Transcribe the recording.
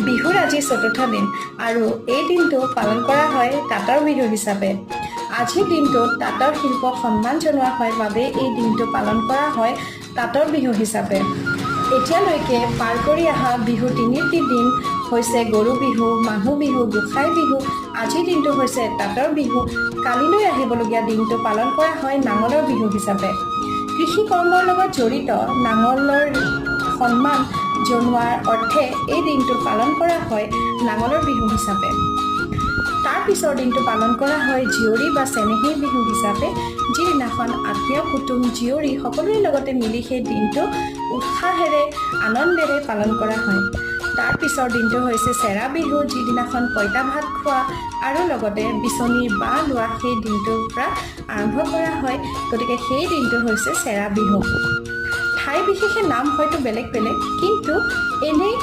বিহুৰ আজি চতুৰ্থ দিন আৰু এই দিনটো পালন কৰা হয় তাঁতৰ বিহু হিচাপে। আজিৰ দিনটোত তাঁতৰ শিল্পক সন্মান জনোৱা হয় বাবে এই দিনটো পালন কৰা হয় তাঁতৰ বিহু হিচাপে। এতিয়ালৈকে পাৰ কৰি অহা বিহু তিনিটি দিন হৈছে গৰু বিহু, মানুহ বিহু, গোসাই বিহু। আজিৰ দিনটো হৈছে তাঁতৰ বিহু। কালিলৈ আহিবলগীয়া দিনটো পালন কৰা হয় নাঙলৰ বিহু হিচাপে। কৃষি কৰ্মৰ লগত জড়িত নাঙলৰ সন্মান জনোৱাৰ অৰ্থে এই দিনটো পালন কৰা হয় নাঙলৰ বিহু হিচাপে। তাৰ পিছৰ দিনটো পালন কৰা হয় জীয়ৰী বা চেনেহীৰ বিহু হিচাপে, যিদিনাখন আত্মীয় কুটুম জীয়ৰী সকলোৰে লগতে মিলি সেই দিনটো উৎসাহেৰে আনন্দেৰে পালন কৰা হয়। তাৰ পিছৰ দিনটো হৈছে চেৰা বিহু, যিদিনাখন পঁইতা ভাত খোৱা আৰু লগতে বিচনীৰ বাঁহ লোৱা সেই দিনটোৰ পৰা আৰম্ভ কৰা হয়। গতিকে সেই দিনটো হৈছে চেৰা বিহু। ঠাই বিশেষে নাম হয়তো বেলেগ বেলেগ, কিন্তু এনেই